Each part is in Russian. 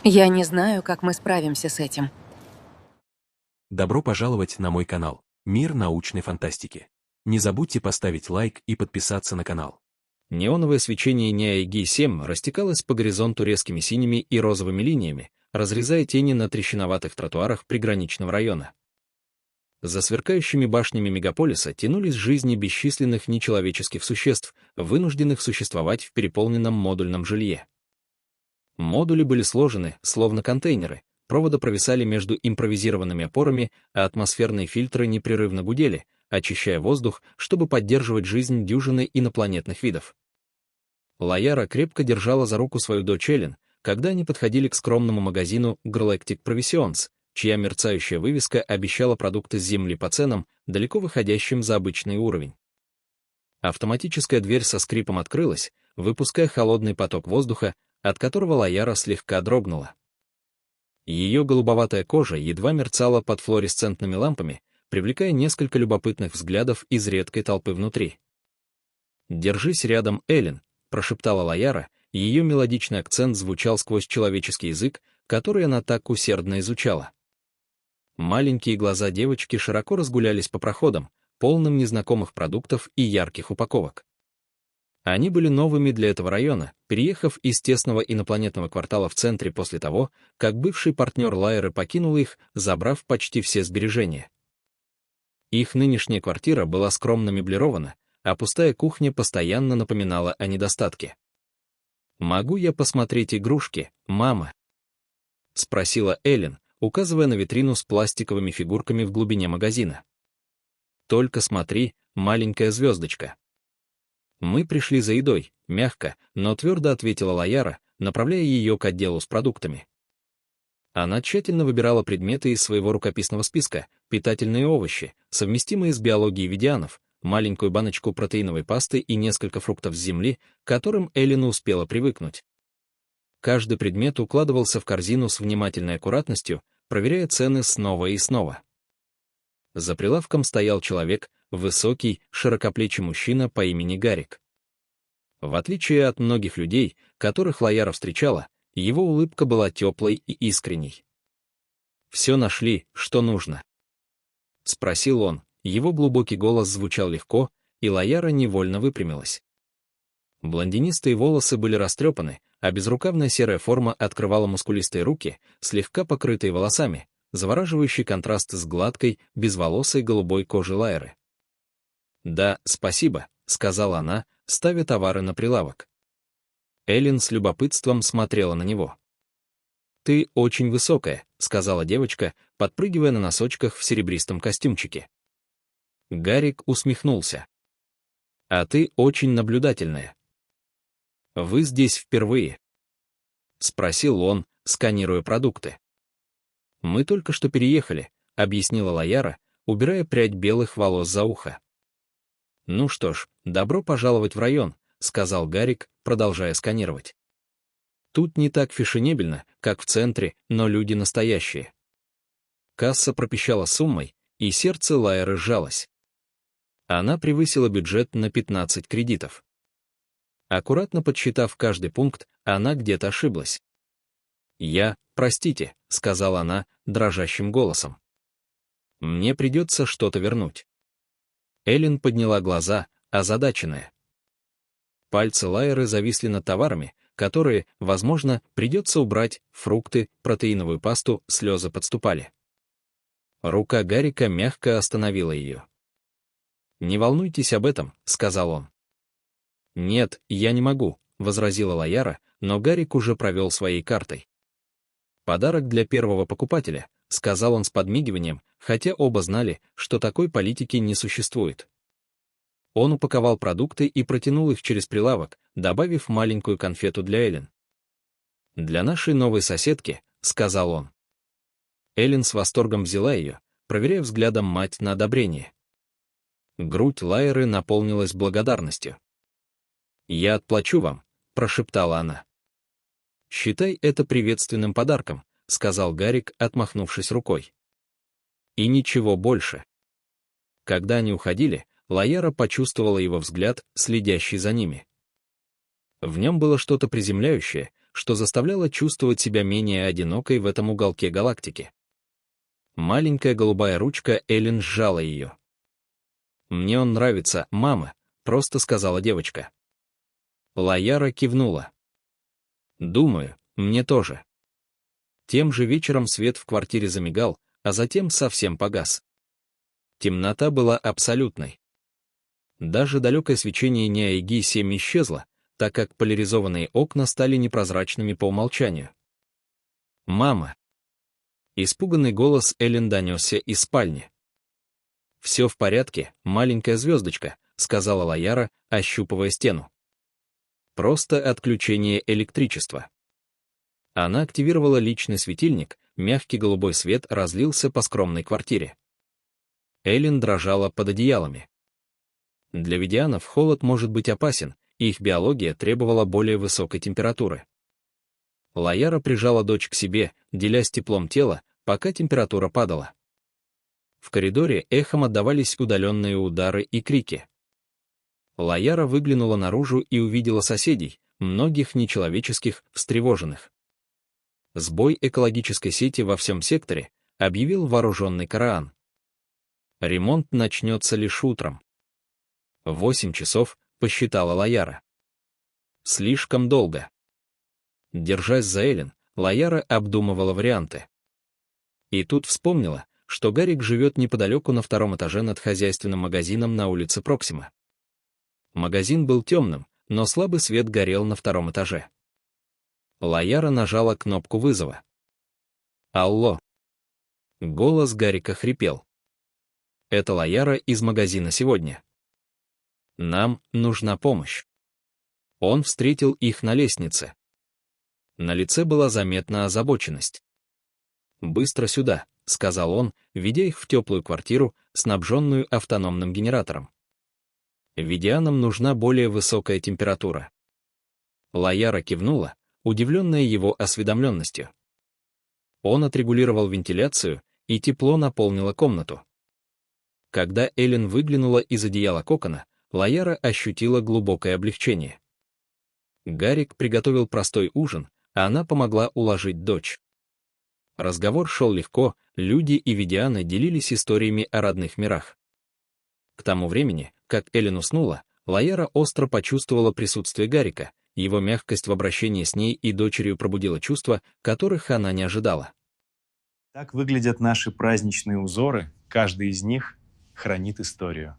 Я не знаю, как мы справимся с этим. Добро пожаловать на мой канал «Мир научной фантастики». Не забудьте поставить лайк и подписаться на канал. Неоновое свечение НИАИ-7 растекалось по горизонту резкими синими и розовыми линиями, разрезая тени на трещиноватых тротуарах приграничного района. За сверкающими башнями мегаполиса тянулись жизни бесчисленных нечеловеческих существ, вынужденных существовать в переполненном модульном жилье. Модули были сложены, словно контейнеры, провода провисали между импровизированными опорами, а атмосферные фильтры непрерывно гудели, очищая воздух, чтобы поддерживать жизнь дюжины инопланетных видов. Лаяра крепко держала за руку свою дочь Эллен, когда они подходили к скромному магазину Galactic Provisions, чья мерцающая вывеска обещала продукты с Земли по ценам, далеко выходящим за обычный уровень. Автоматическая дверь со скрипом открылась, выпуская холодный поток воздуха, от которого Лаяра слегка дрогнула. Ее голубоватая кожа едва мерцала под флуоресцентными лампами, привлекая несколько любопытных взглядов из редкой толпы внутри. «Держись рядом, Эллен», — прошептала Лаяра, и ее мелодичный акцент звучал сквозь человеческий язык, который она так усердно изучала. Маленькие глаза девочки широко разгулялись по проходам, полным незнакомых продуктов и ярких упаковок. Они были новыми для этого района, переехав из тесного инопланетного квартала в центре после того, как бывший партнер Лайеры покинул их, забрав почти все сбережения. Их нынешняя квартира была скромно меблирована, а пустая кухня постоянно напоминала о недостатке. «Могу я посмотреть игрушки, мама?» — спросила Эллен, указывая на витрину с пластиковыми фигурками в глубине магазина. «Только смотри, маленькая звездочка». «Мы пришли за едой», — мягко, но твердо ответила Лаяра, направляя ее к отделу с продуктами. Она тщательно выбирала предметы из своего рукописного списка: питательные овощи, совместимые с биологией видианов, маленькую баночку протеиновой пасты и несколько фруктов с земли, к которым Эллен успела привыкнуть. Каждый предмет укладывался в корзину с внимательной аккуратностью, проверяя цены снова и снова. За прилавком стоял человек, высокий, широкоплечий мужчина по имени Гарик. В отличие от многих людей, которых Лаяра встречала, его улыбка была теплой и искренней. «Все нашли, что нужно?» — спросил он, его глубокий голос звучал легко, и Лаяра невольно выпрямилась. Блондинистые волосы были растрепаны, а безрукавная серая форма открывала мускулистые руки, слегка покрытые волосами, завораживающий контраст с гладкой, безволосой голубой кожей Лайеры. «Да, спасибо», — сказала она, ставя товары на прилавок. Эллен с любопытством смотрела на него. «Ты очень высокая», — сказала девочка, подпрыгивая на носочках в серебристом костюмчике. Гарик усмехнулся. «А ты очень наблюдательная». «Вы здесь впервые?» — спросил он, сканируя продукты. «Мы только что переехали», — объяснила Лаяра, убирая прядь белых волос за ухо. «Ну что ж, добро пожаловать в район», — сказал Гарик, продолжая сканировать. «Тут не так фешенебельно, как в центре, но люди настоящие». Касса пропищала суммой, и сердце Лайеры сжалось. Она превысила бюджет на 15 кредитов. Аккуратно подсчитав каждый пункт, она где-то ошиблась. «Простите», — сказала она дрожащим голосом. «Мне придется что-то вернуть». Эллен подняла глаза, озадаченная. Пальцы Лайеры зависли над товарами, которые, возможно, придется убрать: фрукты, протеиновую пасту, слезы подступали. Рука Гарика мягко остановила ее. «Не волнуйтесь об этом», — сказал он. «Нет, я не могу», — возразила Лаяра, но Гарик уже провел своей картой. «Подарок для первого покупателя», — сказал он с подмигиванием, хотя оба знали, что такой политики не существует. Он упаковал продукты и протянул их через прилавок, добавив маленькую конфету для Эллен. «Для нашей новой соседки», — сказал он. Эллен с восторгом взяла ее, проверяя взглядом мать на одобрение. Грудь Лайеры наполнилась благодарностью. «Я отплачу вам», — прошептала она. «Считай это приветственным подарком», — сказал Гарик, отмахнувшись рукой. «И ничего больше». Когда они уходили, Лаяра почувствовала его взгляд, следящий за ними. В нем было что-то приземляющее, что заставляло чувствовать себя менее одинокой в этом уголке галактики. Маленькая голубая ручка Эллен сжала ее. «Мне он нравится, мама», — просто сказала девочка. Лаяра кивнула. «Думаю, мне тоже». Тем же вечером свет в квартире замигал, а затем совсем погас. Темнота была абсолютной. Даже далекое свечение Неаиги-7 исчезло, так как поляризованные окна стали непрозрачными по умолчанию. «Мама!» Испуганный голос Эллен донесся из спальни. «Все в порядке, маленькая звездочка», — сказала Лаяра, ощупывая стену. «Просто отключение электричества». Она активировала личный светильник, мягкий голубой свет разлился по скромной квартире. Эллен дрожала под одеялами. Для видианов холод может быть опасен, и их биология требовала более высокой температуры. Лаяра прижала дочь к себе, делясь теплом тела, пока температура падала. В коридоре эхом отдавались удаленные удары и крики. Лаяра выглянула наружу и увидела соседей, многих нечеловеческих, встревоженных. Сбой экологической сети во всем секторе объявил вооруженный Караан. Ремонт начнется лишь утром. 8 часов, посчитала Лаяра. Слишком долго. Держась за Эллен, Лаяра обдумывала варианты. И тут вспомнила, что Гарик живет неподалеку на 2-м этаже над хозяйственным магазином на улице Проксима. Магазин был темным, но слабый свет горел на 2-м этаже. Лаяра нажала кнопку вызова. «Алло!» Голос Гарика хрипел. «Это Лаяра из магазина сегодня. Нам нужна помощь». Он встретил их на лестнице. На лице была заметна озабоченность. «Быстро сюда», — сказал он, ведя их в теплую квартиру, снабженную автономным генератором. «Видианам нужна более высокая температура». Лаяра кивнула, удивленная его осведомленностью. Он отрегулировал вентиляцию, и тепло наполнило комнату. Когда Эллен выглянула из одеяла кокона, Лаяра ощутила глубокое облегчение. Гарик приготовил простой ужин, а она помогла уложить дочь. Разговор шел легко, люди и видианы делились историями о родных мирах. К тому времени, как Эллен уснула, Лаяра остро почувствовала присутствие Гарика, его мягкость в обращении с ней и дочерью пробудила чувства, которых она не ожидала. Так выглядят наши праздничные узоры, каждый из них хранит историю.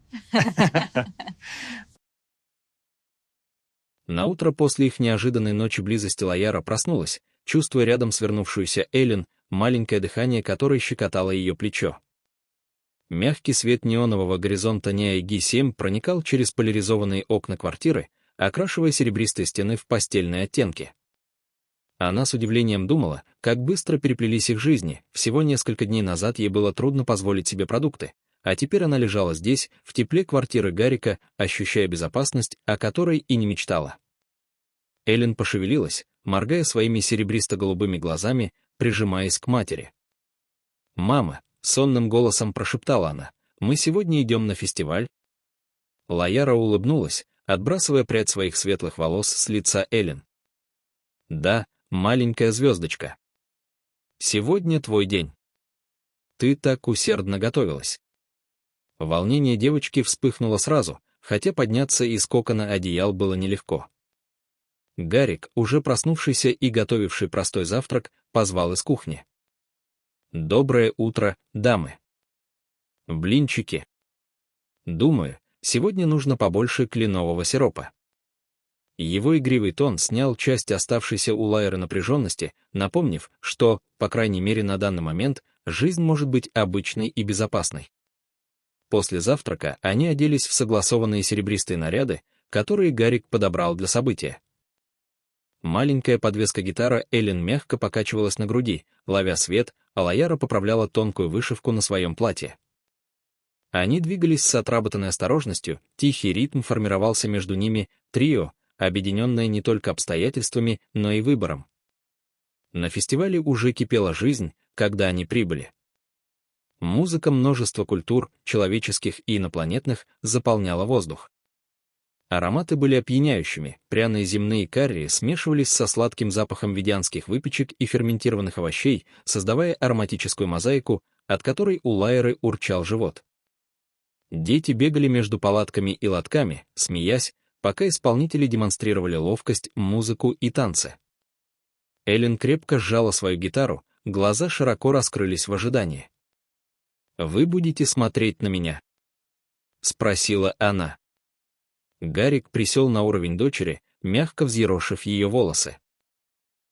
Наутро после их неожиданной ночи близости Лаяра проснулась, чувствуя рядом свернувшуюся Эллен, маленькое дыхание которой щекотало ее плечо. Мягкий свет неонового горизонта Неаиги-7 проникал через поляризованные окна квартиры, окрашивая серебристые стены в постельные оттенки. Она с удивлением думала, как быстро переплелись их жизни, всего несколько дней назад ей было трудно позволить себе продукты, а теперь она лежала здесь, в тепле квартиры Гарика, ощущая безопасность, о которой и не мечтала. Эллен пошевелилась, моргая своими серебристо-голубыми глазами, прижимаясь к матери. «Мама», — сонным голосом прошептала она, — «мы сегодня идем на фестиваль?» Лаяра улыбнулась, отбрасывая прядь своих светлых волос с лица Эллен. «Да, маленькая звездочка. Сегодня твой день. Ты так усердно готовилась». Волнение девочки вспыхнуло сразу, хотя подняться из кокона одеял было нелегко. Гарик, уже проснувшийся и готовивший простой завтрак, позвал из кухни. «Доброе утро, дамы. Блинчики. Думаю, сегодня нужно побольше кленового сиропа». Его игривый тон снял часть оставшейся у Лайеры напряженности, напомнив, что, по крайней мере на данный момент, жизнь может быть обычной и безопасной. После завтрака они оделись в согласованные серебристые наряды, которые Гарик подобрал для события. Маленькая подвеска-гитара Эллен мягко покачивалась на груди, ловя свет, а Лаяра поправляла тонкую вышивку на своем платье. Они двигались с отработанной осторожностью, тихий ритм формировался между ними, трио, объединенное не только обстоятельствами, но и выбором. На фестивале уже кипела жизнь, когда они прибыли. Музыка множества культур, человеческих и инопланетных, заполняла воздух. Ароматы были опьяняющими, пряные земные карри смешивались со сладким запахом ведианских выпечек и ферментированных овощей, создавая ароматическую мозаику, от которой у Лайеры урчал живот. Дети бегали между палатками и лотками, смеясь, пока исполнители демонстрировали ловкость, музыку и танцы. Эллен крепко сжала свою гитару, глаза широко раскрылись в ожидании. «Вы будете смотреть на меня?» — спросила она. Гарик присел на уровень дочери, мягко взъерошив ее волосы.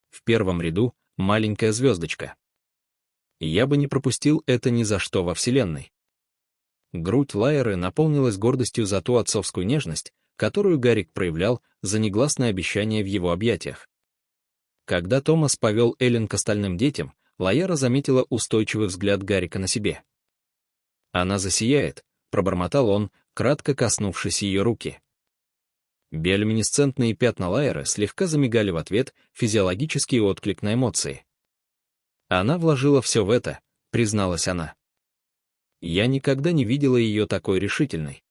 В первом ряду маленькая звездочка. Я бы не пропустил это ни за что во Вселенной. Грудь Лайеры наполнилась гордостью за ту отцовскую нежность, которую Гарик проявлял за негласное обещание в его объятиях. Когда Томас повел Эллен к остальным детям, Лайера заметила устойчивый взгляд Гарика на себе. «Она засияет», — пробормотал он, кратко коснувшись ее руки. Биолюминесцентные пятна Лайеры слегка замигали в ответ, физиологический отклик на эмоции. «Она вложила все в это», — призналась она. «Я никогда не видела ее такой решительной».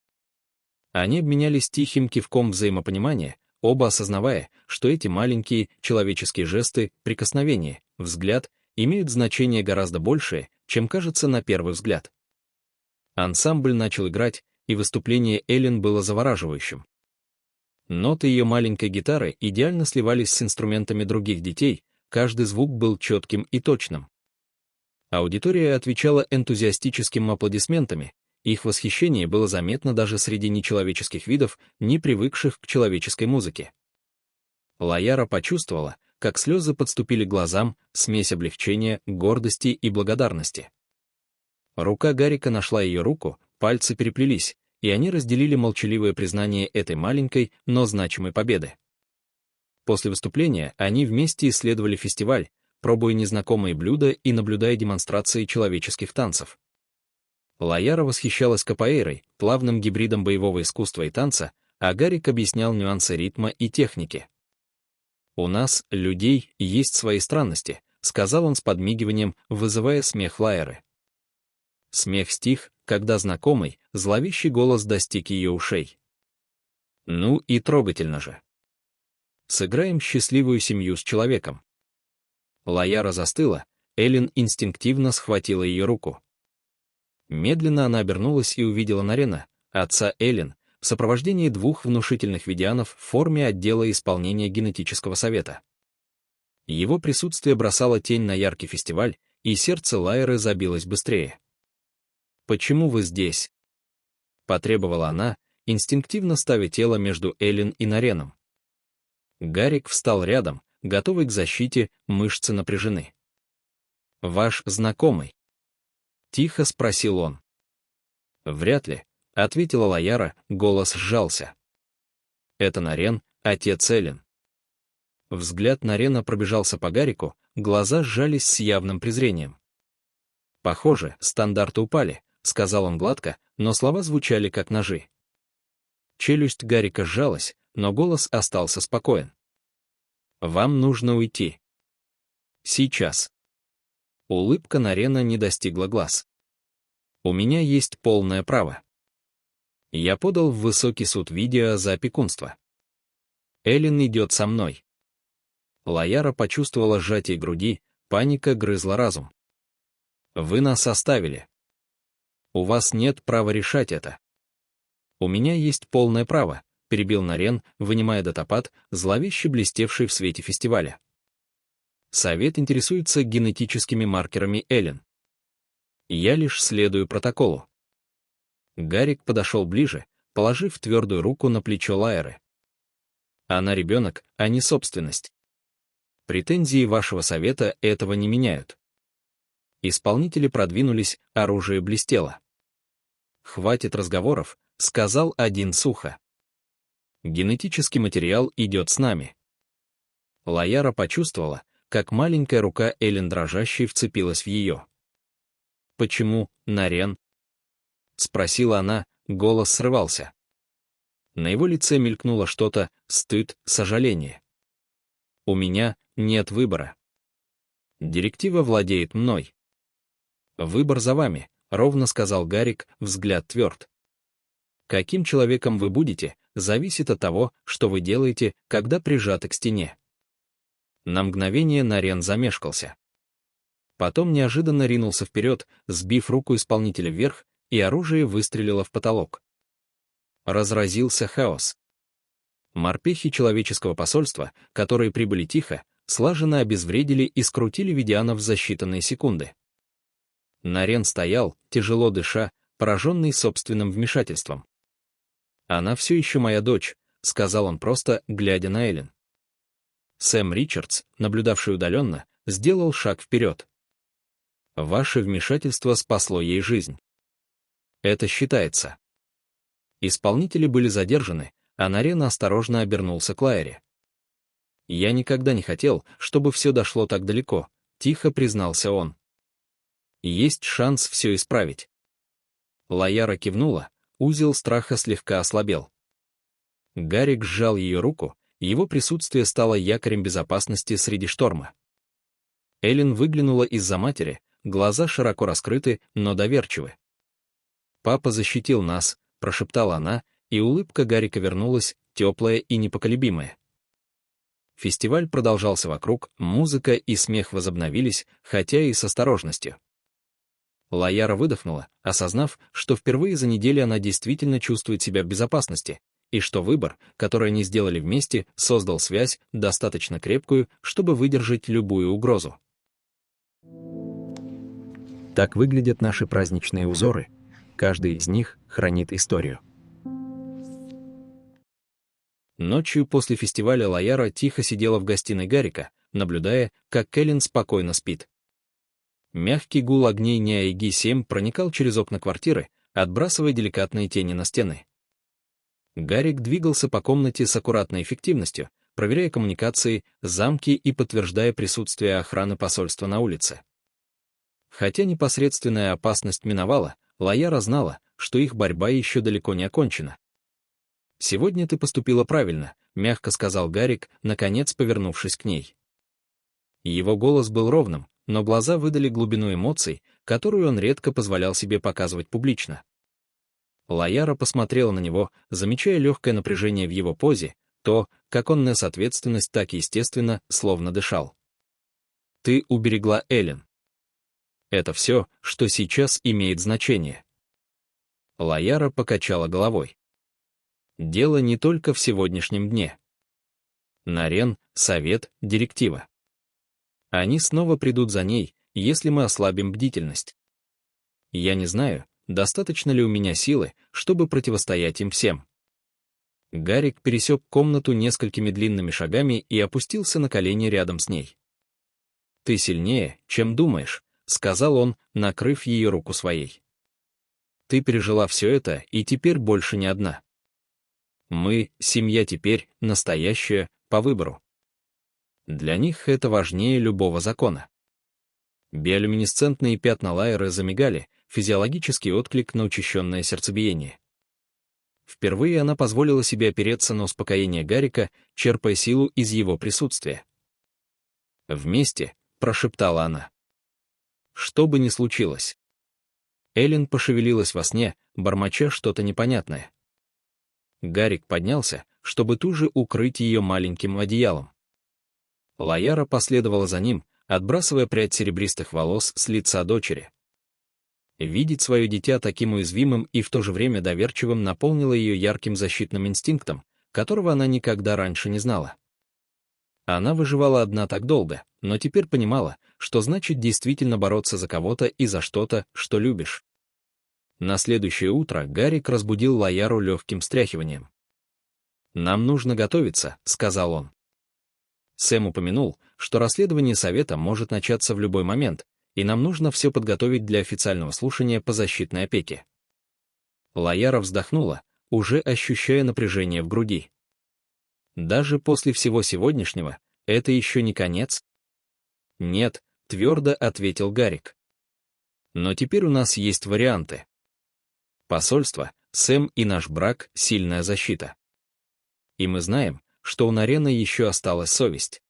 Они обменялись тихим кивком взаимопонимания, оба осознавая, что эти маленькие человеческие жесты, прикосновения, взгляд имеют значение гораздо большее, чем кажется на первый взгляд. Ансамбль начал играть, и выступление Эллен было завораживающим. Ноты ее маленькой гитары идеально сливались с инструментами других детей, каждый звук был четким и точным. Аудитория отвечала энтузиастическими аплодисментами, их восхищение было заметно даже среди нечеловеческих видов, не привыкших к человеческой музыке. Лайера почувствовала, как слезы подступили к глазам, смесь облегчения, гордости и благодарности. Рука Гарика нашла ее руку, пальцы переплелись, и они разделили молчаливое признание этой маленькой, но значимой победы. После выступления они вместе исследовали фестиваль, пробуя незнакомые блюда и наблюдая демонстрации человеческих танцев. Лайера восхищалась капоэйрой, плавным гибридом боевого искусства и танца, а Гарик объяснял нюансы ритма и техники. «У нас, людей, есть свои странности», — сказал он с подмигиванием, вызывая смех Лайеры. Смех стих, когда знакомый, зловещий голос достиг ее ушей. «Ну и трогательно же. Сыграем счастливую семью с человеком». Лайера застыла, Эллен инстинктивно схватила ее руку. Медленно она обернулась и увидела Нарена, отца Эллен, в сопровождении двух внушительных ведианов в форме отдела исполнения генетического совета. Его присутствие бросало тень на яркий фестиваль, и сердце Лайеры забилось быстрее. «Почему вы здесь?» — потребовала она, инстинктивно ставя тело между Эллен и Нареном. Гарик встал рядом, готовый к защите, мышцы напряжены. «Ваш знакомый?» — тихо спросил он. «Вряд ли», — ответила Лайера, голос сжался. «Это Нарен, отец Эллен». Взгляд Нарена пробежался по Гарику, глаза сжались с явным презрением. «Похоже, стандарты упали», — сказал он гладко, но слова звучали как ножи. Челюсть Гарика сжалась, но голос остался спокоен. «Вам нужно уйти. Сейчас». Улыбка Нарена не достигла глаз. «У меня есть полное право. Я подал в высокий суд видео за опекунство. Эллен идет со мной». Лайера почувствовала сжатие груди, паника грызла разум. «Вы нас оставили. У вас нет права решать это». «У меня есть полное право», — перебил Нарен, вынимая датапад, зловеще блестевший в свете фестиваля. «Совет интересуется генетическими маркерами Эллен. Я лишь следую протоколу». Гарик подошел ближе, положив твердую руку на плечо Лайеры. «Она ребенок, а не собственность. Претензии вашего совета этого не меняют». Исполнители продвинулись, оружие блестело. «Хватит разговоров», — сказал один сухо. «Генетический материал идет с нами». Лайера почувствовала, как маленькая рука Эллен дрожащей вцепилась в ее. «Почему, Нарен?» — спросила она, голос срывался. На его лице мелькнуло что-то, стыд, сожаление. «У меня нет выбора. Директива владеет мной». «Выбор за вами», — ровно сказал Гарик, взгляд тверд. «Каким человеком вы будете, зависит от того, что вы делаете, когда прижаты к стене. На мгновение Нарен замешкался. Потом неожиданно ринулся вперед, сбив руку исполнителя вверх, и оружие выстрелило в потолок. Разразился хаос. Морпехи человеческого посольства, которые прибыли тихо, слаженно обезвредили и скрутили Видианов за считанные секунды. Нарен стоял, тяжело дыша, пораженный собственным вмешательством. «Она все еще моя дочь», — сказал он просто, глядя на Эллен. Сэм Ричардс, наблюдавший удаленно, сделал шаг вперед. «Ваше вмешательство спасло ей жизнь. Это считается». Исполнители были задержаны, а Нарен осторожно обернулся к Лайере. «Я никогда не хотел, чтобы все дошло так далеко», — тихо признался он. «Есть шанс все исправить». Лайяра кивнула, узел страха слегка ослабел. Гарик сжал ее руку, его присутствие стало якорем безопасности среди шторма. Эллен выглянула из-за матери, глаза широко раскрыты, но доверчивы. «Папа защитил нас», — прошептала она, и улыбка Гарика вернулась, теплая и непоколебимая. Фестиваль продолжался вокруг, музыка и смех возобновились, хотя и с осторожностью. Лайяра выдохнула, осознав, что впервые за неделю она действительно чувствует себя в безопасности, и что выбор, который они сделали вместе, создал связь, достаточно крепкую, чтобы выдержать любую угрозу. Так выглядят наши праздничные узоры. Каждый из них хранит историю. Ночью после фестиваля Лайяра тихо сидела в гостиной Гарика, наблюдая, как Кэлен спокойно спит. Мягкий гул огней НИАИГИ-7 проникал через окна квартиры, отбрасывая деликатные тени на стены. Гарик двигался по комнате с аккуратной эффективностью, проверяя коммуникации, замки и подтверждая присутствие охраны посольства на улице. Хотя непосредственная опасность миновала, Лайяра знала, что их борьба еще далеко не окончена. «Сегодня ты поступила правильно», — мягко сказал Гарик, наконец повернувшись к ней. Его голос был ровным, но глаза выдали глубину эмоций, которую он редко позволял себе показывать публично. Лайяра посмотрела на него, замечая легкое напряжение в его позе, то, как он нес ответственность так естественно, словно дышал. «Ты уберегла Эллен. Это все, что сейчас имеет значение». Лайяра покачала головой. «Дело не только в сегодняшнем дне. Нарен, совет, директива. Они снова придут за ней, если мы ослабим бдительность. Я не знаю, достаточно ли у меня силы, чтобы противостоять им всем». Гарик пересек комнату несколькими длинными шагами и опустился на колени рядом с ней. «Ты сильнее, чем думаешь», — сказал он, накрыв ее руку своей. «Ты пережила все это, и теперь больше не одна. Мы, семья теперь, настоящая, по выбору. Для них это важнее любого закона». Биолюминесцентные пятна Лайеры замигали, физиологический отклик на учащенное сердцебиение. Впервые она позволила себе опереться на успокоение Гарика, черпая силу из его присутствия. «Вместе», — прошептала она. «Что бы ни случилось». Эллен пошевелилась во сне, бормоча что-то непонятное. Гарик поднялся, чтобы туже укрыть ее маленьким одеялом. Лайяра последовала за ним, отбрасывая прядь серебристых волос с лица дочери. Видеть свое дитя таким уязвимым и в то же время доверчивым наполнило ее ярким защитным инстинктом, которого она никогда раньше не знала. Она выживала одна так долго, но теперь понимала, что значит действительно бороться за кого-то и за что-то, что любишь. На следующее утро Гарик разбудил Лайяру легким встряхиванием. «Нам нужно готовиться», — сказал он. Сэм упомянул, что расследование совета может начаться в любой момент, и нам нужно все подготовить для официального слушания по защитной опеке. Лайяра вздохнула, уже ощущая напряжение в груди. «Даже после всего сегодняшнего, это еще не конец?» «Нет», — твердо ответил Гарик. «Но теперь у нас есть варианты. Посольство, Сэм и наш брак — сильная защита. И мы знаем, что у Нарена еще осталась совесть.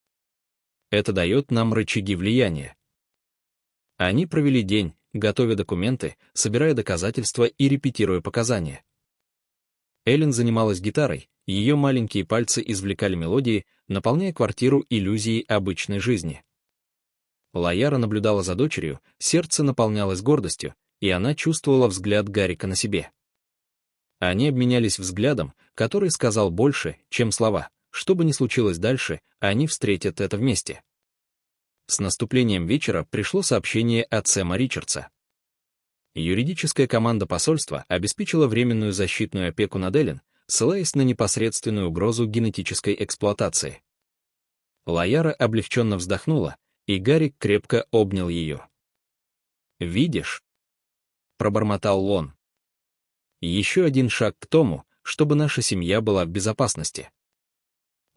Это дает нам рычаги влияния». Они провели день, готовя документы, собирая доказательства и репетируя показания. Эллен занималась гитарой, ее маленькие пальцы извлекали мелодии, наполняя квартиру иллюзией обычной жизни. Лаяра наблюдала за дочерью, сердце наполнялось гордостью, и она чувствовала взгляд Гарика на себе. Они обменялись взглядом, который сказал больше, чем слова. Что бы ни случилось дальше, они встретят это вместе. С наступлением вечера пришло сообщение от Сэма Ричардса. Юридическая команда посольства обеспечила временную защитную опеку над Эллен, ссылаясь на непосредственную угрозу генетической эксплуатации. Лаяра облегченно вздохнула, и Гарик крепко обнял ее. «Видишь?» — пробормотал он. «Еще один шаг к тому, чтобы наша семья была в безопасности».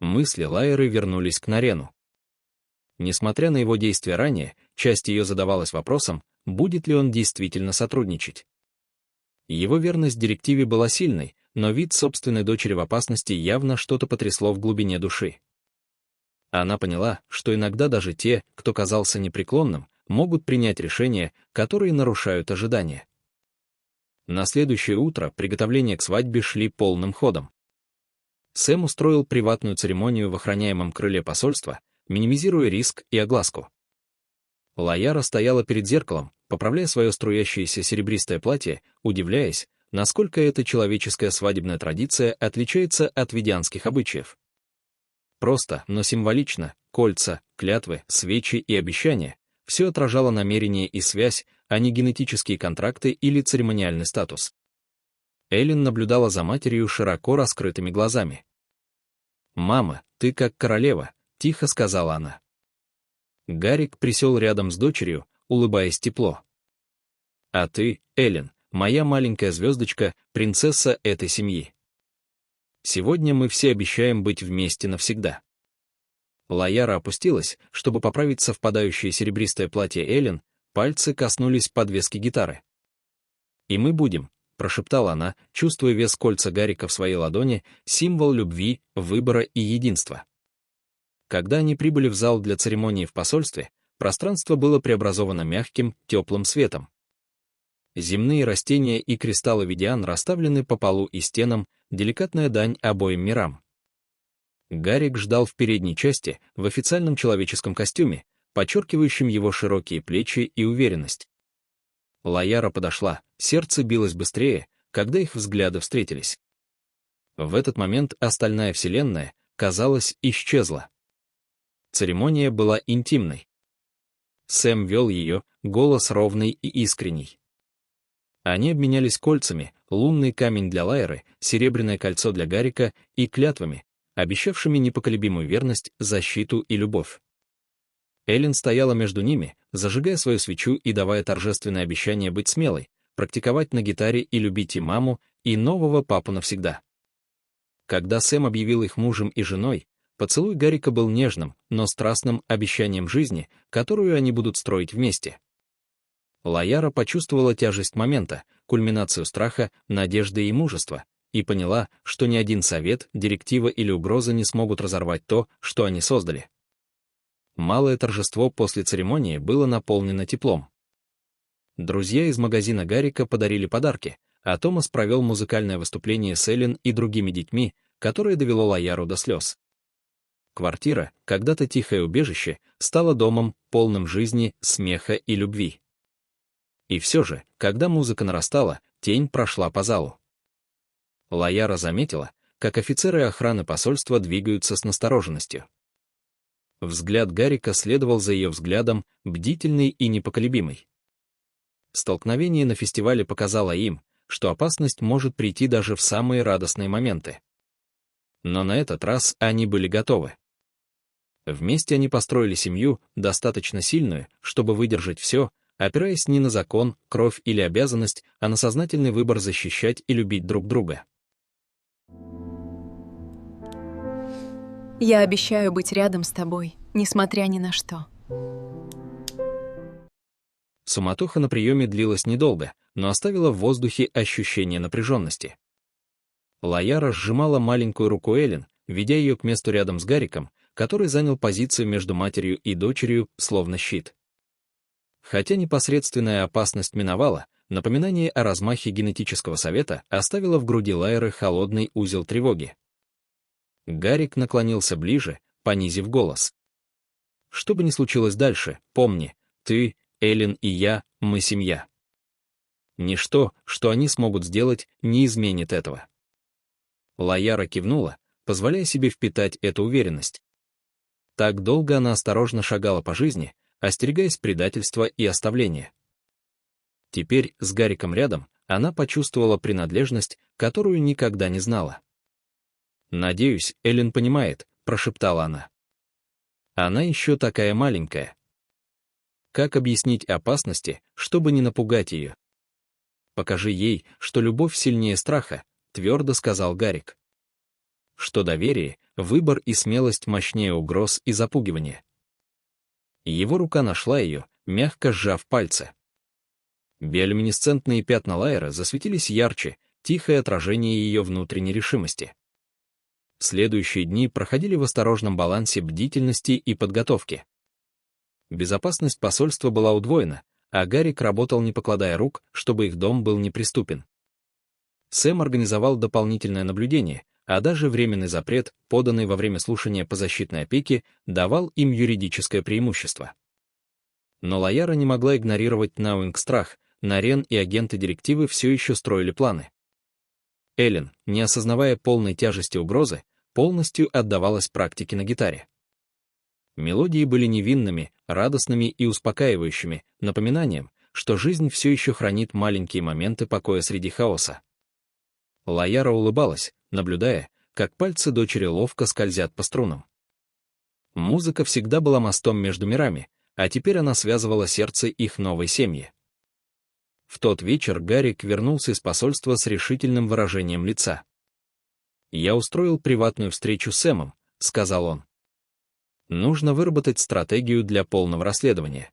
Мысли Лайеры вернулись к Нарену. Несмотря на его действия ранее, часть ее задавалась вопросом, будет ли он действительно сотрудничать. Его верность директиве была сильной, но вид собственной дочери в опасности явно что-то потрясло в глубине души. Она поняла, что иногда даже те, кто казался непреклонным, могут принять решения, которые нарушают ожидания. На следующее утро приготовления к свадьбе шли полным ходом. Сэм устроил приватную церемонию в охраняемом крыле посольства, минимизируя риск и огласку. Лаяра стояла перед зеркалом, поправляя свое струящееся серебристое платье, удивляясь, насколько эта человеческая свадебная традиция отличается от ведианских обычаев. Просто, но символично, кольца, клятвы, свечи и обещания — все отражало намерение и связь, а не генетические контракты или церемониальный статус. Эллен наблюдала за матерью широко раскрытыми глазами. «Мама, ты как королева», — тихо сказала она. Гарик присел рядом с дочерью, улыбаясь тепло. «А ты, Эллен, моя маленькая звездочка, принцесса этой семьи. Сегодня мы все обещаем быть вместе навсегда». Лаяра опустилась, чтобы поправить совпадающее серебристое платье Эллен, пальцы коснулись подвески гитары. «И мы будем», — прошептала она, чувствуя вес кольца Гарика в своей ладони, символ любви, выбора и единства. Когда они прибыли в зал для церемонии в посольстве, пространство было преобразовано мягким, теплым светом. Земные растения и кристаллы Ведиан расставлены по полу и стенам, деликатная дань обоим мирам. Гарик ждал в передней части, в официальном человеческом костюме, подчеркивающем его широкие плечи и уверенность. Лаяра подошла, сердце билось быстрее, когда их взгляды встретились. В этот момент остальная вселенная, казалось, исчезла. Церемония была интимной. Сэм вел ее, голос ровный и искренний. Они обменялись кольцами, лунный камень для Лайеры, серебряное кольцо для Гарика и клятвами, обещавшими непоколебимую верность, защиту и любовь. Эллен стояла между ними, зажигая свою свечу и давая торжественное обещание быть смелой, практиковать на гитаре и любить и маму, и нового папу навсегда. Когда Сэм объявил их мужем и женой, поцелуй Гарика был нежным, но страстным обещанием жизни, которую они будут строить вместе. Лаяра почувствовала тяжесть момента, кульминацию страха, надежды и мужества, и поняла, что ни один совет, директива или угроза не смогут разорвать то, что они создали. Малое торжество после церемонии было наполнено теплом. Друзья из магазина Гарика подарили подарки, а Томас провел музыкальное выступление с Эллен и другими детьми, которое довело Лаяру до слез. Квартира, когда-то тихое убежище, стала домом, полным жизни, смеха и любви. И все же, когда музыка нарастала, тень прошла по залу. Лаяра заметила, как офицеры охраны посольства двигаются с настороженностью. Взгляд Гарика следовал за ее взглядом, бдительный и непоколебимый. Столкновение на фестивале показало им, что опасность может прийти даже в самые радостные моменты. Но на этот раз они были готовы. Вместе они построили семью, достаточно сильную, чтобы выдержать все, опираясь не на закон, кровь или обязанность, а на сознательный выбор защищать и любить друг друга. Я обещаю быть рядом с тобой, несмотря ни на что. Суматоха на приеме длилась недолго, но оставила в воздухе ощущение напряженности. Лаяра сжимала маленькую руку Эллен, ведя ее к месту рядом с Гариком, который занял позицию между матерью и дочерью, словно щит. Хотя непосредственная опасность миновала, напоминание о размахе генетического совета оставило в груди Лайеры холодный узел тревоги. Гарик наклонился ближе, понизив голос. «Что бы ни случилось дальше, помни, ты, Эллен и я, мы семья. Ничто, что они смогут сделать, не изменит этого». Лайяра кивнула, позволяя себе впитать эту уверенность. Так долго она осторожно шагала по жизни, остерегаясь предательства и оставления. Теперь, с Гариком рядом, она почувствовала принадлежность, которую никогда не знала. «Надеюсь, Эллен понимает», — прошептала она. «Она еще такая маленькая. Как объяснить опасности, чтобы не напугать ее?» «Покажи ей, что любовь сильнее страха», — твердо сказал Гарик. «Что доверие, выбор и смелость мощнее угроз и запугивания». Его рука нашла ее, мягко сжав пальцы. Биолюминесцентные пятна Лайера засветились ярче, тихое отражение ее внутренней решимости. Следующие дни проходили в осторожном балансе бдительности и подготовки. Безопасность посольства была удвоена, а Гарик работал не покладая рук, чтобы их дом был неприступен. Сэм организовал дополнительное наблюдение, а даже временный запрет, поданный во время слушания по защитной опеке, давал им юридическое преимущество. Но Лайяра не могла игнорировать Науинг-страх, Нарен и агенты директивы все еще строили планы. Эллен, не осознавая полной тяжести угрозы, полностью отдавалась практике на гитаре. Мелодии были невинными, радостными и успокаивающими, напоминанием, что жизнь все еще хранит маленькие моменты покоя среди хаоса. Лайяра улыбалась, наблюдая, как пальцы дочери ловко скользят по струнам. Музыка всегда была мостом между мирами, а теперь она связывала сердце их новой семьи. В тот вечер Гарик вернулся из посольства с решительным выражением лица. «Я устроил приватную встречу с Сэмом», — сказал он. «Нужно выработать стратегию для полного расследования.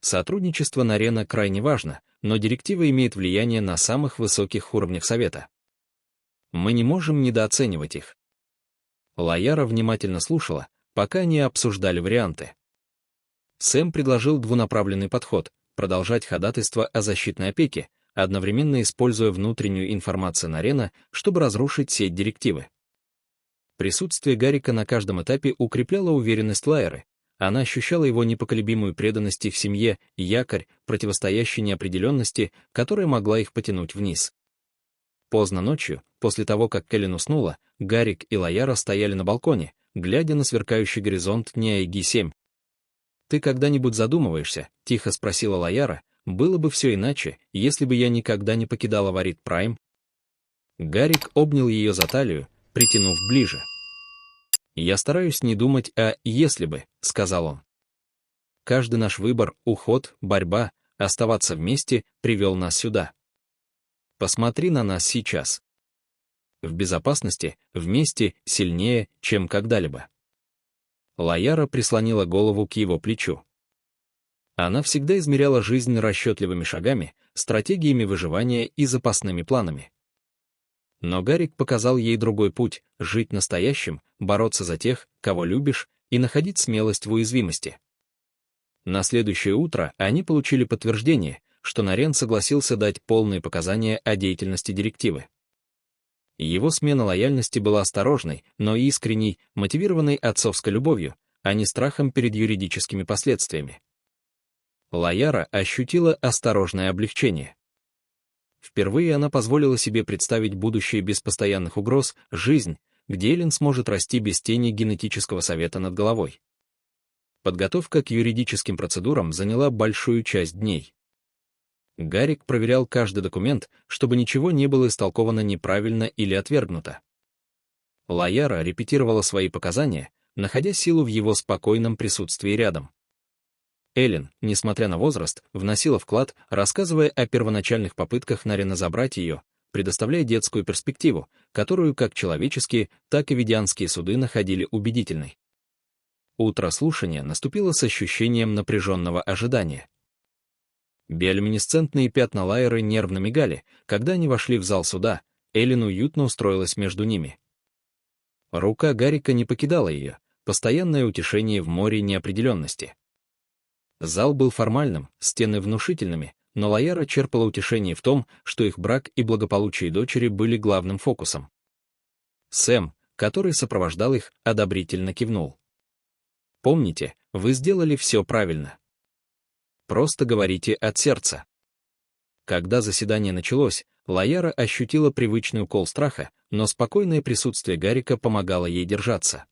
Сотрудничество Нарена крайне важно, но директива имеет влияние на самых высоких уровнях Совета. Мы не можем недооценивать их». Лайяра внимательно слушала, пока они обсуждали варианты. Сэм предложил двунаправленный подход — продолжать ходатайство о защитной опеке, одновременно используя внутреннюю информацию Нарена, чтобы разрушить сеть директивы. Присутствие Гарика на каждом этапе укрепляло уверенность Лайеры. Она ощущала его непоколебимую преданность их семье, якорь, противостоящий неопределенности, которая могла их потянуть вниз. Поздно ночью, после того, как Эллен уснула, Гарик и Лайяра стояли на балконе, глядя на сверкающий горизонт Неаиги-7. «Ты когда-нибудь задумываешься?» — тихо спросила Лайяра. «Было бы все иначе, если бы я никогда не покидала Варит Прайм?» Гарик обнял ее за талию, притянув ближе. «Я стараюсь не думать о «если бы», — сказал он. «Каждый наш выбор, уход, борьба, оставаться вместе привел нас сюда. Посмотри на нас сейчас. В безопасности, вместе, сильнее, чем когда-либо». Лайяра прислонила голову к его плечу. Она всегда измеряла жизнь расчетливыми шагами, стратегиями выживания и запасными планами. Но Гарик показал ей другой путь — жить настоящим, бороться за тех, кого любишь, и находить смелость в уязвимости. На следующее утро они получили подтверждение, что Нарен согласился дать полные показания о деятельности директивы. Его смена лояльности была осторожной, но искренней, мотивированной отцовской любовью, а не страхом перед юридическими последствиями. Лайяра ощутила осторожное облегчение. Впервые она позволила себе представить будущее без постоянных угроз, жизнь, где Эллен сможет расти без тени генетического совета над головой. Подготовка к юридическим процедурам заняла большую часть дней. Гарик проверял каждый документ, чтобы ничего не было истолковано неправильно или отвергнуто. Лайяра репетировала свои показания, находя силу в его спокойном присутствии рядом. Эллен, несмотря на возраст, вносила вклад, рассказывая о первоначальных попытках Нарена забрать ее, предоставляя детскую перспективу, которую как человеческие, так и ведианские суды находили убедительной. Утро слушания наступило с ощущением напряженного ожидания. Биолюминесцентные пятна Лайеры нервно мигали, когда они вошли в зал суда, Эллен уютно устроилась между ними. Рука Гарика не покидала ее, постоянное утешение в море неопределенности. Зал был формальным, стены внушительными, но Лаяра черпала утешение в том, что их брак и благополучие дочери были главным фокусом. Сэм, который сопровождал их, одобрительно кивнул. «Помните, вы сделали все правильно. Просто говорите от сердца». Когда заседание началось, Лаяра ощутила привычный укол страха, но спокойное присутствие Гарика помогало ей держаться.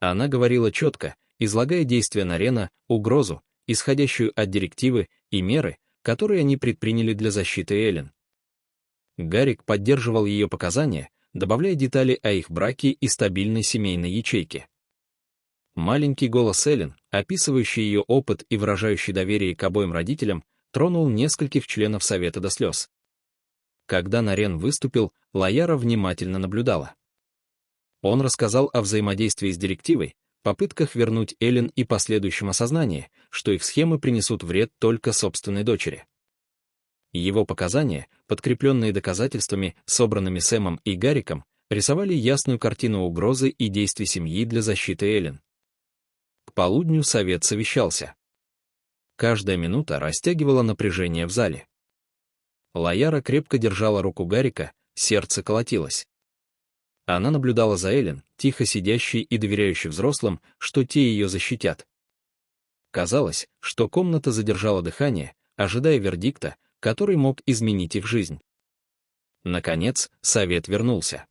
Она говорила четко, излагая действия Нарена, угрозу, исходящую от директивы, и меры, которые они предприняли для защиты Эллен. Гарик поддерживал ее показания, добавляя детали о их браке и стабильной семейной ячейке. Маленький голос Эллен, описывающий ее опыт и выражающий доверие к обоим родителям, тронул нескольких членов Совета до слез. Когда Нарен выступил, Лаяра внимательно наблюдала. Он рассказал о взаимодействии с директивой, попытках вернуть Эллен и последующем осознании, что их схемы принесут вред только собственной дочери. Его показания, подкрепленные доказательствами, собранными Сэмом и Гариком, рисовали ясную картину угрозы и действий семьи для защиты Эллен. К полудню совет совещался. Каждая минута растягивала напряжение в зале. Лаяра крепко держала руку Гарика, сердце колотилось. Она наблюдала за Эллен, тихо сидящей и доверяющей взрослым, что те ее защитят. Казалось, что комната задержала дыхание, ожидая вердикта, который мог изменить их жизнь. Наконец, совет вернулся.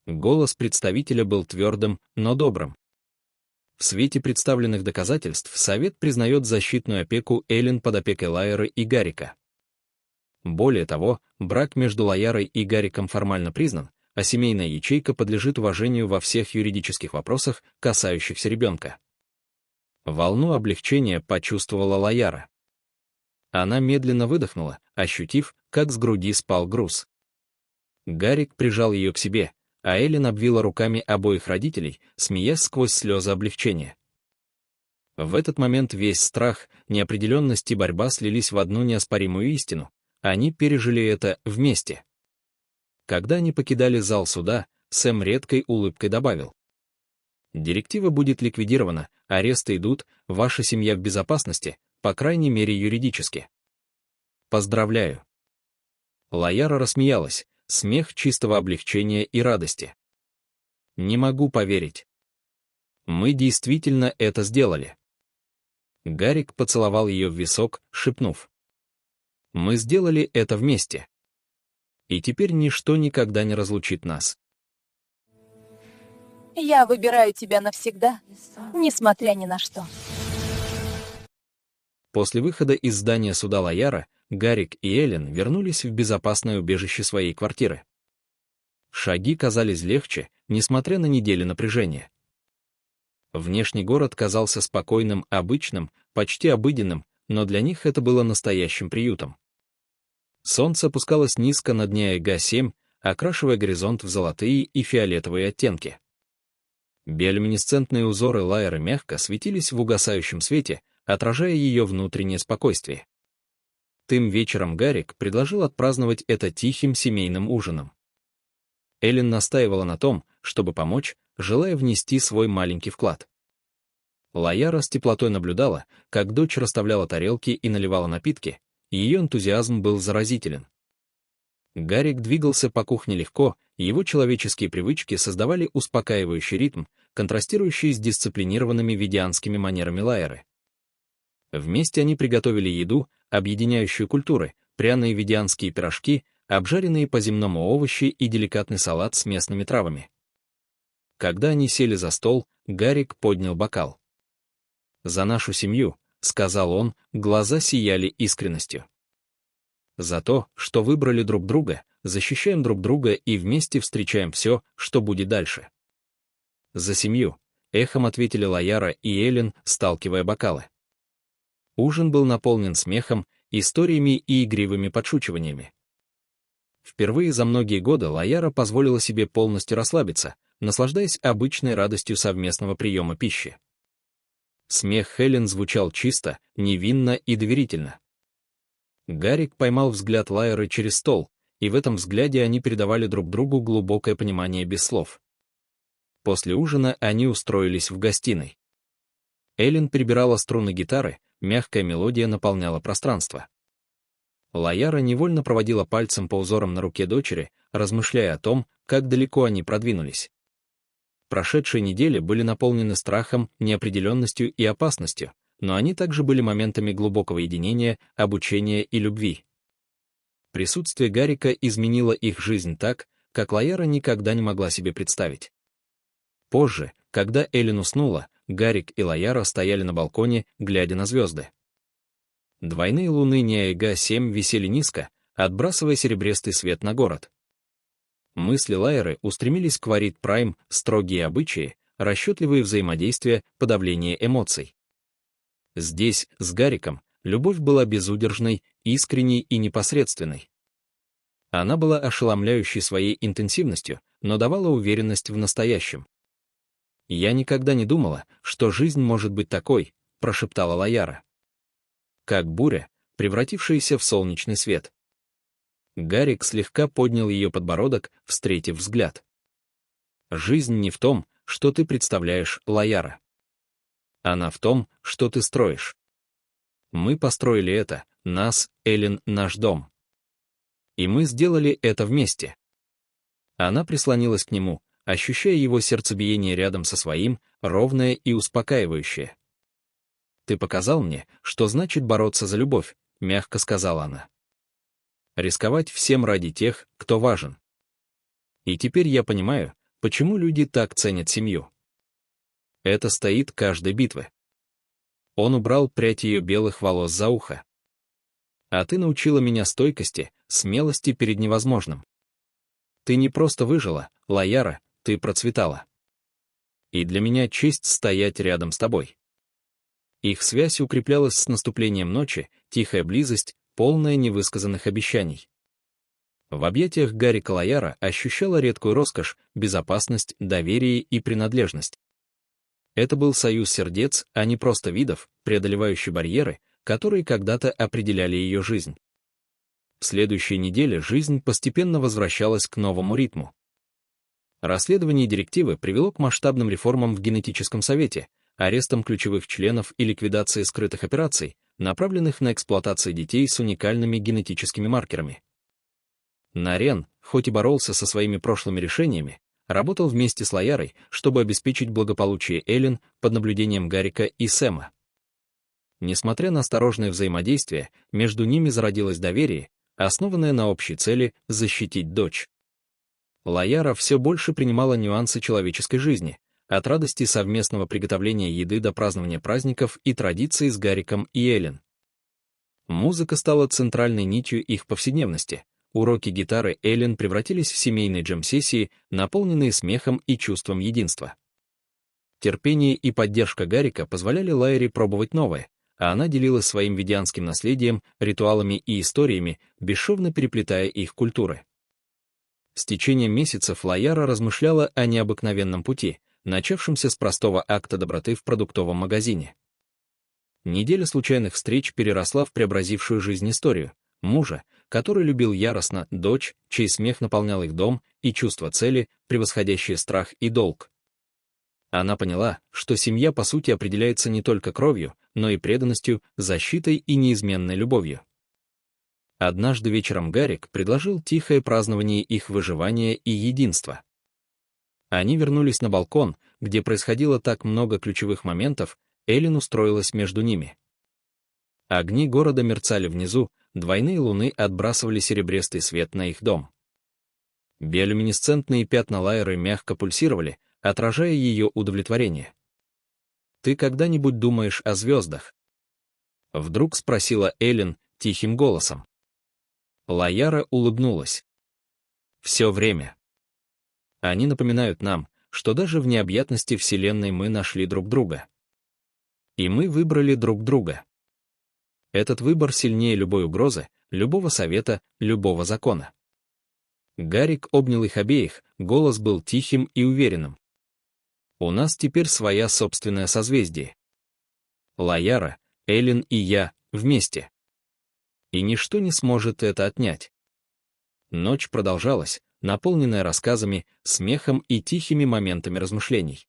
Голос представителя был твердым, но добрым. В свете представленных доказательств совет признает защитную опеку Эллен под опекой Лайеры и Гарика. Более того, брак между Лаярой и Гариком формально признан, а семейная ячейка подлежит уважению во всех юридических вопросах, касающихся ребенка. Волну облегчения почувствовала Лаяра. Она медленно выдохнула, ощутив, как с груди спал груз. Гарик прижал ее к себе, а Эллен обвила руками обоих родителей, смеясь сквозь слезы облегчения. В этот момент весь страх, неопределенность и борьба слились в одну неоспоримую истину. Они пережили это вместе. Когда они покидали зал суда, Сэм редкой улыбкой добавил: «Директива будет ликвидирована, аресты идут, ваша семья в безопасности, по крайней мере юридически. Поздравляю». Лаяра рассмеялась, смех чистого облегчения и радости. «Не могу поверить. Мы действительно это сделали». Гарик поцеловал ее в висок, шепнув: «Мы сделали это вместе. И теперь ничто никогда не разлучит нас». Я выбираю тебя навсегда, несмотря ни на что. После выхода из здания суда Лаяра, Гарик и Эллен вернулись в безопасное убежище своей квартиры. Шаги казались легче, несмотря на недели напряжения. Внешний город казался спокойным, обычным, почти обыденным, но для них это было настоящим приютом. Солнце опускалось низко над Неайга-7, окрашивая горизонт в золотые и фиолетовые оттенки. Биолюминесцентные узоры Лайеры мягко светились в угасающем свете, отражая ее внутреннее спокойствие. Тем вечером Гарик предложил отпраздновать это тихим семейным ужином. Эллен настаивала на том, чтобы помочь, желая внести свой маленький вклад. Лаяра с теплотой наблюдала, как дочь расставляла тарелки и наливала напитки, и ее энтузиазм был заразителен. Гарик двигался по кухне легко, и его человеческие привычки создавали успокаивающий ритм, контрастирующий с дисциплинированными видианскими манерами Лайеры. Вместе они приготовили еду, объединяющую культуры, пряные видианские пирожки, обжаренные по-земному овощи и деликатный салат с местными травами. Когда они сели за стол, Гарик поднял бокал. «За нашу семью», — сказал он, глаза сияли искренностью. «За то, что выбрали друг друга, защищаем друг друга и вместе встречаем все, что будет дальше». «За семью», — эхом ответили Лаяра и Эллен, сталкивая бокалы. Ужин был наполнен смехом, историями и игривыми подшучиваниями. Впервые за многие годы Лаяра позволила себе полностью расслабиться, наслаждаясь обычной радостью совместного приема пищи. Смех Эллен звучал чисто, невинно и доверительно. Гарик поймал взгляд Лайеры через стол, и в этом взгляде они передавали друг другу глубокое понимание без слов. После ужина они устроились в гостиной. Эллен перебирала струны гитары, мягкая мелодия наполняла пространство. Лаяра невольно проводила пальцем по узорам на руке дочери, размышляя о том, как далеко они продвинулись. Прошедшие недели были наполнены страхом, неопределенностью и опасностью, но они также были моментами глубокого единения, обучения и любви. Присутствие Гарика изменило их жизнь так, как Лаяра никогда не могла себе представить. Позже, когда Эллен уснула, Гарик и Лаяра стояли на балконе, глядя на звезды. Двойные луны Неаига-7 висели низко, отбрасывая серебристый свет на город. Мысли Лайеры устремились к Варит Прайм, строгие обычаи, расчетливые взаимодействия, подавление эмоций. Здесь, с Гариком, любовь была безудержной, искренней и непосредственной. Она была ошеломляющей своей интенсивностью, но давала уверенность в настоящем. «Я никогда не думала, что жизнь может быть такой», — прошептала Лаяра. Как буря, превратившаяся в солнечный свет. Гарик слегка поднял ее подбородок, встретив взгляд. «Жизнь не в том, что ты представляешь, Лаяра. Она в том, что ты строишь. Мы построили это, нас, Эллен, наш дом. И мы сделали это вместе». Она прислонилась к нему, ощущая его сердцебиение рядом со своим, ровное и успокаивающее. «Ты показал мне, что значит бороться за любовь», — мягко сказала она. «Рисковать всем ради тех, кто важен. И теперь я понимаю, почему люди так ценят семью. Это стоит каждой битвы». Он убрал прядь ее белых волос за ухо. «А ты научила меня стойкости, смелости перед невозможным. Ты не просто выжила, Лаяра, ты процветала. И для меня честь стоять рядом с тобой». Их связь укреплялась с наступлением ночи, тихая близость, полная невысказанных обещаний. В объятиях Гарика Лаяра ощущала редкую роскошь, безопасность, доверие и принадлежность. Это был союз сердец, а не просто видов, преодолевающий барьеры, которые когда-то определяли ее жизнь. В следующей неделе жизнь постепенно возвращалась к новому ритму. Расследование директивы привело к масштабным реформам в генетическом совете, арестом ключевых членов и ликвидации скрытых операций, направленных на эксплуатацию детей с уникальными генетическими маркерами. Нарен, хоть и боролся со своими прошлыми решениями, работал вместе с Лаярой, чтобы обеспечить благополучие Эллен под наблюдением Гарика и Сэма. Несмотря на осторожное взаимодействие, между ними зародилось доверие, основанное на общей цели защитить дочь. Лаяра все больше принимала нюансы человеческой жизни, от радости совместного приготовления еды до празднования праздников и традиций с Гариком и Эллен. Музыка стала центральной нитью их повседневности. Уроки гитары Эллен превратились в семейные джем-сессии, наполненные смехом и чувством единства. Терпение и поддержка Гарика позволяли Лайере пробовать новое, а она делилась своим ведианским наследием, ритуалами и историями, бесшовно переплетая их культуры. С течением месяцев Лаяра размышляла о необыкновенном пути, начавшемся с простого акта доброты в продуктовом магазине. Неделя случайных встреч переросла в преобразившую жизнь историю. Мужа, который любил яростно, дочь, чей смех наполнял их дом, и чувство цели, превосходящее страх и долг. Она поняла, что семья по сути определяется не только кровью, но и преданностью, защитой и неизменной любовью. Однажды вечером Гарик предложил тихое празднование их выживания и единства. Они вернулись на балкон, где происходило так много ключевых моментов, Эллен устроилась между ними. Огни города мерцали внизу, двойные луны отбрасывали серебристый свет на их дом. Биолюминесцентные пятна Лайеры мягко пульсировали, отражая ее удовлетворение. «Ты когда-нибудь думаешь о звездах?» Вдруг спросила Эллен тихим голосом. Лаяра улыбнулась. «Все время. Они напоминают нам, что даже в необъятности Вселенной мы нашли друг друга. И мы выбрали друг друга. Этот выбор сильнее любой угрозы, любого совета, любого закона». Гарик обнял их обеих, голос был тихим и уверенным. «У нас теперь своя собственное созвездие. Лаяра, Эллен и я вместе. И ничто не сможет это отнять». Ночь продолжалась, наполненная рассказами, смехом и тихими моментами размышлений.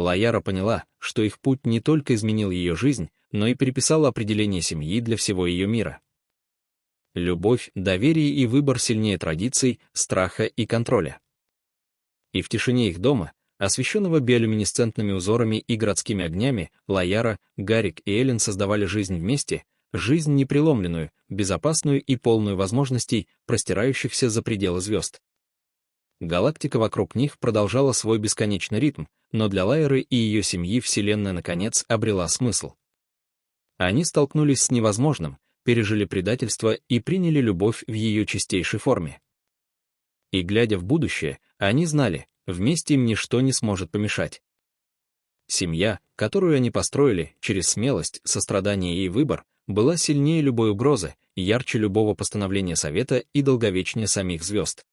Лаяра поняла, что их путь не только изменил ее жизнь, но и переписал определение семьи для всего ее мира. Любовь, доверие и выбор сильнее традиций, страха и контроля. И в тишине их дома, освещенного биолюминесцентными узорами и городскими огнями, Лаяра, Гарик и Эллен создавали жизнь вместе, жизнь непреломленную, безопасную и полную возможностей, простирающихся за пределы звезд. Галактика вокруг них продолжала свой бесконечный ритм, но для Лайеры и ее семьи Вселенная наконец обрела смысл. Они столкнулись с невозможным, пережили предательство и приняли любовь в ее чистейшей форме. И, глядя в будущее, они знали, вместе им ничто не сможет помешать. Семья, которую они построили через смелость, сострадание и выбор, была сильнее любой угрозы, ярче любого постановления совета и долговечнее самих звезд.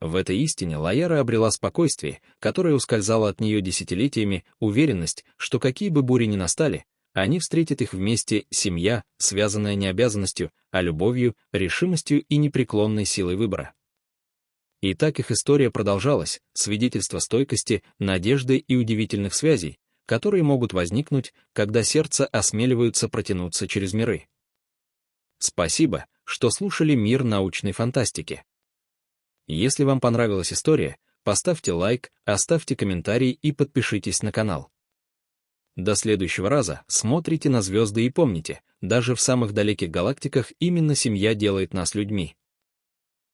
В этой истине Лаяра обрела спокойствие, которое ускользало от нее десятилетиями, уверенность, что какие бы бури ни настали, они встретят их вместе, семья, связанная не обязанностью, а любовью, решимостью и непреклонной силой выбора. И так их история продолжалась, свидетельство стойкости, надежды и удивительных связей, которые могут возникнуть, когда сердца осмеливаются протянуться через миры. Спасибо, что слушали «Мир научной фантастики». Если вам понравилась история, поставьте лайк, оставьте комментарий и подпишитесь на канал. До следующего раза смотрите на звезды и помните, даже в самых далеких галактиках именно семья делает нас людьми.